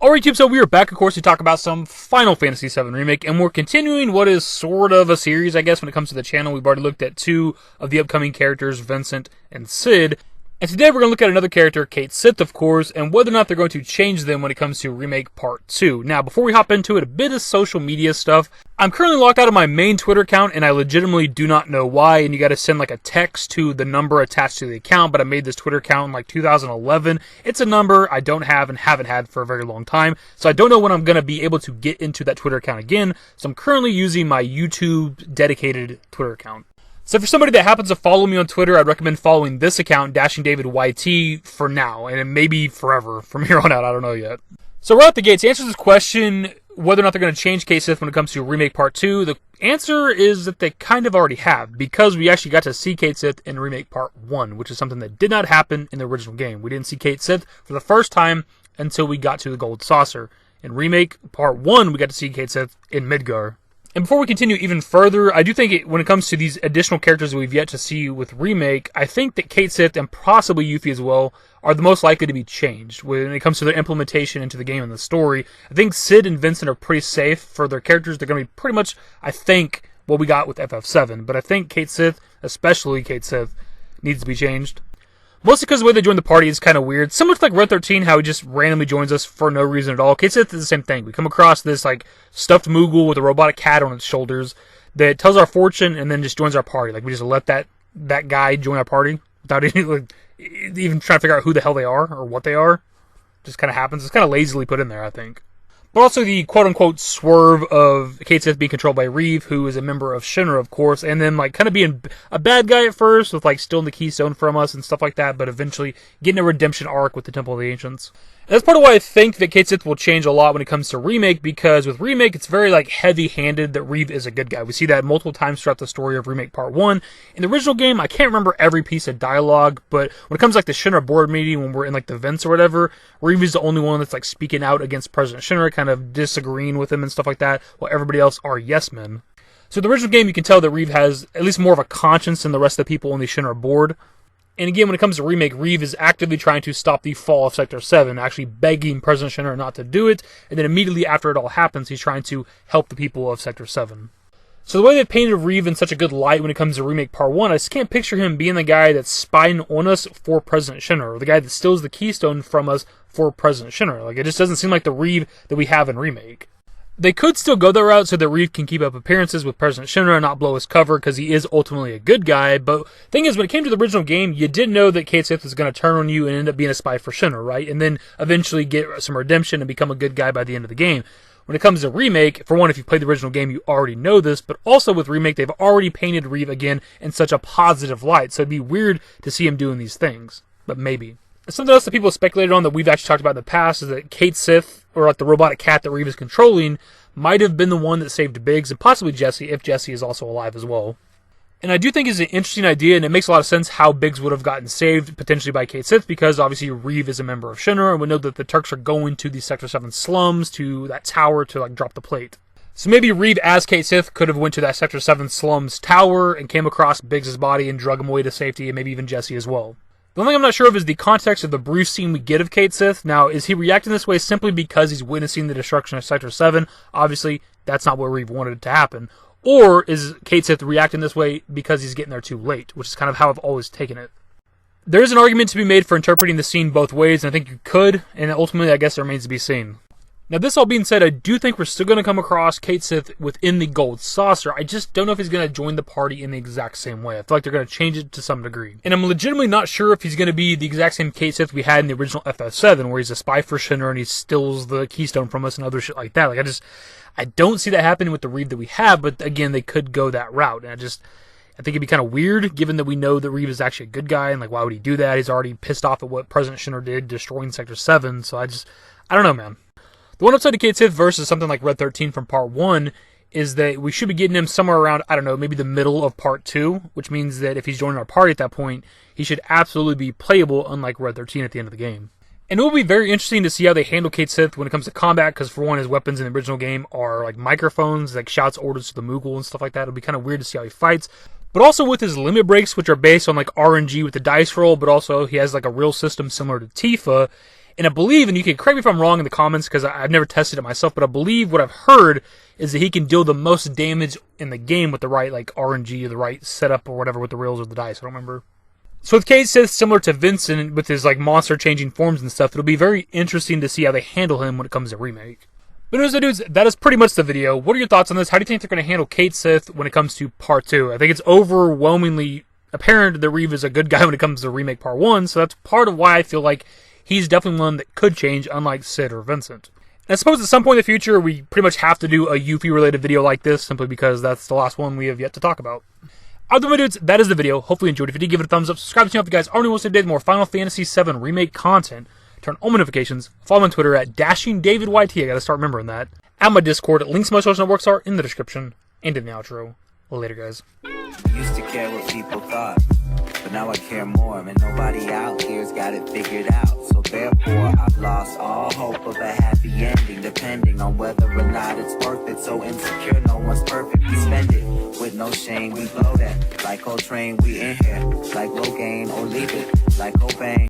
Alright, YouTube, so we are back, of course, to talk about some Final Fantasy VII Remake, and we're continuing what is sort of a series, I guess, when it comes to the channel. We've already looked at two of the upcoming characters, Vincent and Cid. And today we're going to look at another character, Cait Sith, of course, and whether or not they're going to change them when it comes to Remake Part 2. Now, before we hop into it, a bit of social media stuff. I'm currently locked out of my main Twitter account, and I legitimately do not know why, and you got to send like a text to the number attached to the account, but I made this Twitter account in like 2011. It's a number I don't have and haven't had for a very long time, so I don't know when I'm going to be able to get into that Twitter account again, so I'm currently using my YouTube dedicated Twitter account. So if you're somebody that happens to follow me on Twitter, I'd recommend following this account, dashingdavidYT, for now, and it may be forever from here on out, I don't know yet. So right out the gates, to answer this question, whether or not they're going to change Cait Sith when it comes to Remake Part 2, the answer is that they kind of already have, because we actually got to see Cait Sith in Remake Part 1, which is something that did not happen in the original game. We didn't see Cait Sith for the first time until we got to the Gold Saucer. In Remake Part 1, we got to see Cait Sith in Midgar. And before we continue even further, I do think when it comes to these additional characters that we've yet to see with Remake, I think that Cait Sith and possibly Yuffie as well are the most likely to be changed when it comes to their implementation into the game and the story. I think Cid and Vincent are pretty safe for their characters. They're going to be pretty much, I think, what we got with FF7. But I think Cait Sith, especially Cait Sith, needs to be changed. Mostly because the way they join the party is kind of weird. Similar to like Red 13, how he just randomly joins us for no reason at all. Cait Sith is the same thing. We come across this like stuffed Moogle with a robotic cat on its shoulders that tells our fortune and then just joins our party. Like we just let that guy join our party without even trying to figure out who the hell they are or what they are. Just kind of happens. It's kind of lazily put in there, I think. But also the quote-unquote swerve of Cait Sith being controlled by Reeve, who is a member of Shinra, of course, and then like kind of being a bad guy at first, with like stealing the keystone from us and stuff like that, but eventually getting a redemption arc with the Temple of the Ancients. And that's part of why I think that Cait Sith will change a lot when it comes to Remake, because with Remake, it's very like heavy-handed that Reeve is a good guy. We see that multiple times throughout the story of Remake Part 1. In the original game, I can't remember every piece of dialogue, but when it comes to like the Shinra board meeting, when we're in like the vents or whatever, Reeve is the only one that's like speaking out against President Shinra, kind of disagreeing with him and stuff like that, while everybody else are yes men. So in the original game, you can tell that Reeve has at least more of a conscience than the rest of the people on the Shinra board. And again, when it comes to Remake, Reeve is actively trying to stop the fall of Sector 7, actually begging President Shinra not to do it, and then immediately after it all happens, he's trying to help the people of Sector 7. So the way they've painted Reeve in such a good light when it comes to Remake Part 1, I just can't picture him being the guy that's spying on us for President Shinra, or the guy that steals the keystone from us for President Shinra. Like, it just doesn't seem like the Reeve that we have in Remake. They could still go that route so that Reeve can keep up appearances with President Shinra and not blow his cover, because he is ultimately a good guy. But the thing is, when it came to the original game, you did know that Cait Sith was going to turn on you and end up being a spy for Shinra, right? And then eventually get some redemption and become a good guy by the end of the game. When it comes to Remake, for one, if you played the original game, you already know this, but also with Remake, they've already painted Reeve again in such a positive light, so it'd be weird to see him doing these things. But maybe. Something else that people have speculated on that we've actually talked about in the past is that Cait Sith, or like the robotic cat that Reeve is controlling, might have been the one that saved Biggs, and possibly Jesse, if Jesse is also alive as well. And I do think it's an interesting idea, and it makes a lot of sense how Biggs would have gotten saved, potentially by Cait Sith, because obviously Reeve is a member of Shinra, and we know that the Turks are going to the Sector 7 slums, to that tower, to like drop the plate. So maybe Reeve, as Cait Sith, could have went to that Sector 7 slums tower, and came across Biggs' body, and drug him away to safety, and maybe even Jesse as well. The only thing I'm not sure of is the context of the brief scene we get of Cait Sith. Now, is he reacting this way simply because he's witnessing the destruction of Sector 7? Obviously, that's not what Reeve wanted it to happen. Or is Cait Sith reacting this way because he's getting there too late, which is kind of how I've always taken it. There is an argument to be made for interpreting the scene both ways, and I think you could, and ultimately I guess it remains to be seen. Now, this all being said, I do think we're still going to come across Cait Sith within the Gold Saucer. I just don't know if he's going to join the party in the exact same way. I feel like they're going to change it to some degree. And I'm legitimately not sure if he's going to be the exact same Cait Sith we had in the original FF7, where he's a spy for Shinra and he steals the keystone from us and other shit like that. Like, I don't see that happening with the Reeve that we have, but again, they could go that route. And I think it'd be kind of weird, given that we know that Reeve is actually a good guy, and like, why would he do that? He's already pissed off at what President Shinra did, destroying Sector 7, so I don't know, man. The one upside to Cait Sith versus something like Red 13 from Part 1 is that we should be getting him somewhere around, I don't know, maybe the middle of Part 2, which means that if he's joining our party at that point, he should absolutely be playable, unlike Red 13 at the end of the game. And it will be very interesting to see how they handle Cait Sith when it comes to combat, because for one, his weapons in the original game are like microphones, like shouts orders to the Moogle and stuff like that. It'll be kind of weird to see how he fights. But also with his limit breaks, which are based on like RNG with the dice roll, but also he has like a real system similar to Tifa. And I believe, and you can correct me if I'm wrong in the comments because I've never tested it myself, but I believe what I've heard is that he can deal the most damage in the game with the right like RNG or the right setup or whatever with the rails or the dice. I don't remember. So with Cait Sith, similar to Vincent with his like monster changing forms and stuff, it'll be very interesting to see how they handle him when it comes to Remake. But anyways, dudes, that is pretty much the video. What are your thoughts on this? How do you think they're going to handle Cait Sith when it comes to Part 2? I think it's overwhelmingly apparent that Reeve is a good guy when it comes to Remake Part 1, so that's part of why I feel like he's definitely one that could change, unlike Sid or Vincent. And I suppose at some point in the future, we pretty much have to do a Yuffie-related video like this, simply because that's the last one we have yet to talk about. Other than dudes, that is the video. Hopefully you enjoyed. If you did, give it a thumbs up. Subscribe to the channel if you guys already want to see more Final Fantasy VII Remake content. Turn on notifications. Follow me on Twitter at dashingdavidYT. I gotta start remembering that. At my Discord. Links to my social networks are in the description and in the outro. Later, guys. Used to care what people thought, but now I care more, and nobody out here's got it figured out. So therefore, I've lost all hope of a happy ending, depending on whether or not it's worth it. So insecure, no one's perfect. We spend it with no shame. We blow that like Coltrane. We in here like Rogaine, or leave it like Cobain.